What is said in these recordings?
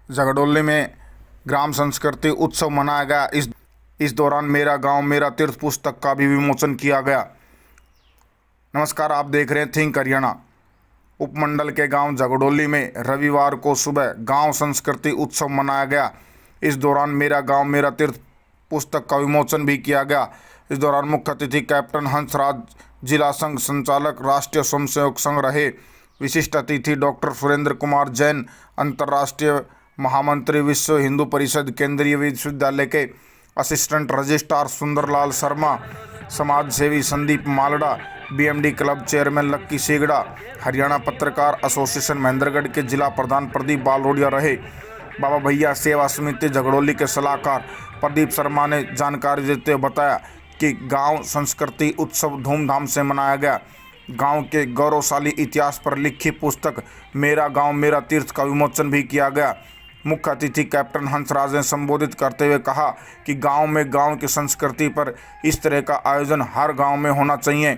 झगड़ोली में ग्राम संस्कृति उत्सव मनाया गया। इस दौरान मेरा गांव मेरा तीर्थ पुस्तक का भी विमोचन किया गया। नमस्कार, आप देख रहे हैं थिंक हरियाणा। उपमंडल के गांव झगड़ोली में रविवार को सुबह गांव संस्कृति उत्सव मनाया गया। इस दौरान मेरा गांव मेरा तीर्थ पुस्तक का विमोचन भी किया गया। इस दौरान मुख्य अतिथि कैप्टन हंसराज, जिला संघ संचालक, राष्ट्रीय स्वयंसेवक संघ रहे। विशिष्ट अतिथि डॉक्टर सुरेंद्र कुमार जैन, अंतर्राष्ट्रीय महामंत्री, विश्व हिंदू परिषद, केंद्रीय विश्वविद्यालय के असिस्टेंट रजिस्ट्रार सुंदरलाल शर्मा, समाज सेवी संदीप मालड़ा, बीएमडी क्लब चेयरमैन लक्की सेगड़ा, हरियाणा पत्रकार एसोसिएशन महेंद्रगढ़ के जिला प्रधान प्रदीप बालोडिया रहे। बाबा भैया सेवा समिति झगड़ोली के सलाहकार प्रदीप शर्मा ने जानकारी देते हुए बताया कि गांव संस्कृति उत्सव धूमधाम से मनाया गया। गांव के गौरवशाली इतिहास पर लिखी पुस्तक मेरा गांव मेरा तीर्थ का विमोचन भी किया गया। मुख्य अतिथि कैप्टन हंसराज ने संबोधित करते हुए कहा कि गांव में गांव की संस्कृति पर इस तरह का आयोजन हर गांव में होना चाहिए।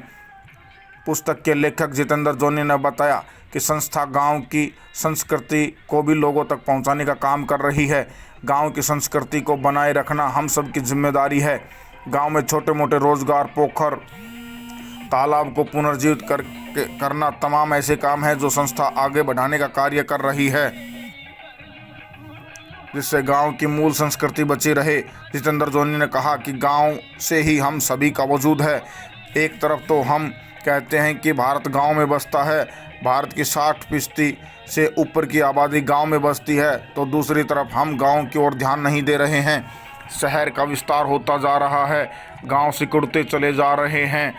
पुस्तक के लेखक जितेंद्र जोनी ने बताया कि संस्था गांव की संस्कृति को भी लोगों तक पहुंचाने का काम कर रही है। गांव की संस्कृति को बनाए रखना हम सब की जिम्मेदारी है। गांव में छोटे मोटे रोजगार, पोखर, तालाब को पुनर्जीवित करना तमाम ऐसे काम हैं जो संस्था आगे बढ़ाने का कार्य कर रही है, जिससे गांव की मूल संस्कृति बची रहे। जितेंद्र जोनी ने कहा कि गांव से ही हम सभी का वजूद है। एक तरफ तो हम कहते हैं कि भारत गांव में बसता है, भारत की 60% से ऊपर की आबादी गांव में बसती है, तो दूसरी तरफ हम गांव की ओर ध्यान नहीं दे रहे हैं। शहर का विस्तार होता जा रहा है, गांव सिकुड़ते चले जा रहे हैं,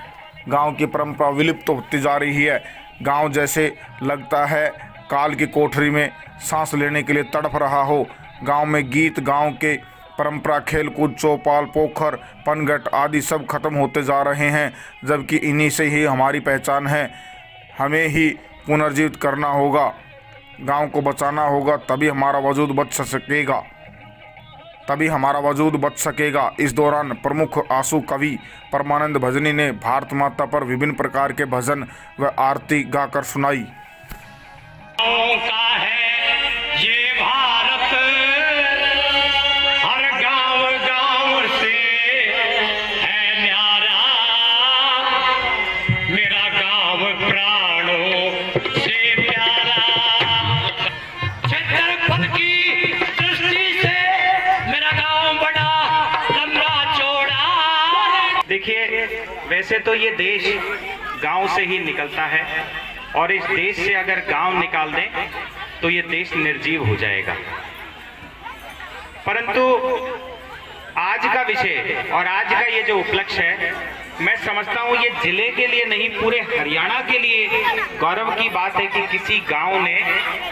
गांव की परंपरा विलुप्त होती जा रही है। गांव जैसे लगता है काल की कोठरी में सांस लेने के लिए तड़प रहा हो। गांव में गीत, गांव के परंपरा, खेलकूद, चौपाल, पोखर, पनघट आदि सब खत्म होते जा रहे हैं, जबकि इन्हीं से ही हमारी पहचान है। हमें ही पुनर्जीवित करना होगा, गांव को बचाना होगा, तभी हमारा वजूद बच सकेगा। इस दौरान प्रमुख आंसू कवि परमानंद भजनी ने भारत माता पर विभिन्न प्रकार के भजन व आरती गाकर सुनाई। देखिए, वैसे तो ये देश गांव से ही निकलता है और इस देश से अगर गांव निकाल दें तो ये देश निर्जीव हो जाएगा। परंतु आज का विषय और आज का ये जो उपलक्ष्य है, मैं समझता हूँ ये जिले के लिए नहीं, पूरे हरियाणा के लिए गौरव की बात है कि किसी गांव ने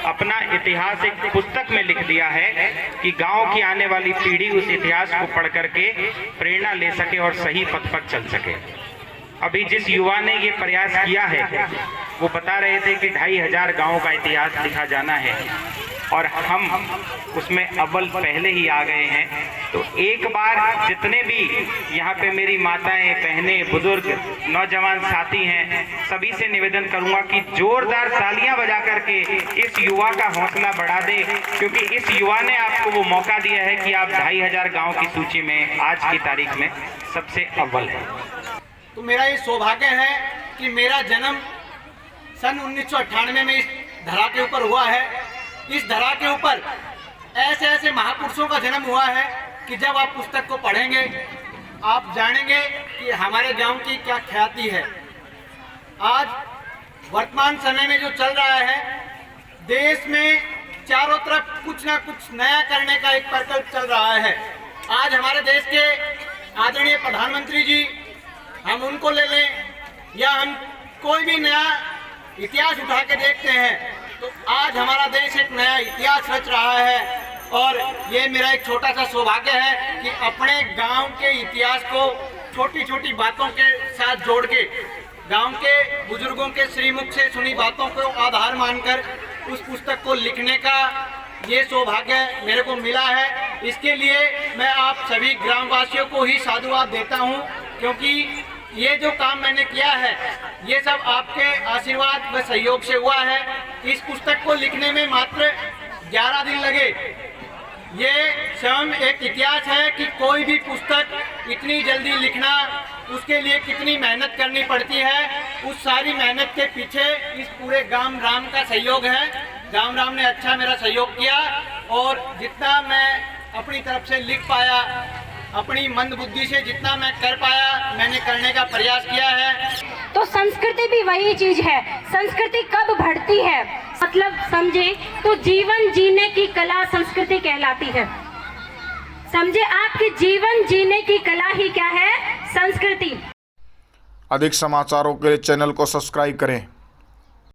अपना इतिहास एक पुस्तक में लिख दिया है कि गांव की आने वाली पीढ़ी उस इतिहास को पढ़ करके प्रेरणा ले सके और सही पथ पर चल सके। अभी जिस युवा ने ये प्रयास किया है वो बता रहे थे कि 2500 गाँव का इतिहास लिखा जाना है और हम उसमें अव्वल पहले ही आ गए हैं। तो एक बार जितने भी यहाँ पे मेरी माताएं, बहनें, बुजुर्ग, नौजवान साथी हैं, सभी से निवेदन करूंगा कि जोरदार तालियां बजा करके इस युवा का हौसला बढ़ा दे, क्योंकि इस युवा ने आपको वो मौका दिया है कि आप 2500 गाँव की सूची में आज की तारीख में सबसे अव्वल है। तो मेरा ये सौभाग्य है कि मेरा जन्म सन 1998 में इस धरा के ऊपर हुआ है। इस धरा के ऊपर ऐसे ऐसे महापुरुषों का जन्म हुआ है कि जब आप पुस्तक को पढ़ेंगे आप जानेंगे कि हमारे गांव की क्या ख्याति है। आज वर्तमान समय में जो चल रहा है, देश में चारों तरफ कुछ ना कुछ नया करने का एक प्रकल्प चल रहा है। आज हमारे देश के आदरणीय प्रधानमंत्री जी, हम उनको ले लें या हम कोई भी नया इतिहास उठा के देखते हैं तो आज हमारा देश एक नया इतिहास रच रहा है। और ये मेरा एक छोटा सा सौभाग्य है कि अपने गांव के इतिहास को छोटी छोटी बातों के साथ जोड़ के, गांव के बुजुर्गों के श्रीमुख से सुनी बातों को आधार मानकर उस पुस्तक को लिखने का ये सौभाग्य मेरे को मिला है। इसके लिए मैं आप सभी ग्रामवासियों को ही साधुवाद देता हूँ, क्योंकि ये जो काम मैंने किया है ये सब आपके आशीर्वाद व सहयोग से हुआ है। इस पुस्तक को लिखने में मात्र 11 दिन लगे। ये स्वयं एक इतिहास है कि कोई भी पुस्तक इतनी जल्दी लिखना, उसके लिए कितनी मेहनत करनी पड़ती है। उस सारी मेहनत के पीछे इस पूरे गांव राम का सहयोग है। गांव राम ने अच्छा मेरा सहयोग किया और जितना मैं अपनी तरफ से लिख पाया, अपनी मंद बुद्धि से जितना मैं कर पाया, मैंने करने का प्रयास किया है। तो संस्कृति भी वही चीज है। संस्कृति कब बढ़ती है, मतलब समझे तो जीवन जीने की कला संस्कृति कहलाती है। समझे, आपके जीवन जीने की कला ही क्या है? संस्कृति। अधिक समाचारों के लिए चैनल को सब्सक्राइब करें।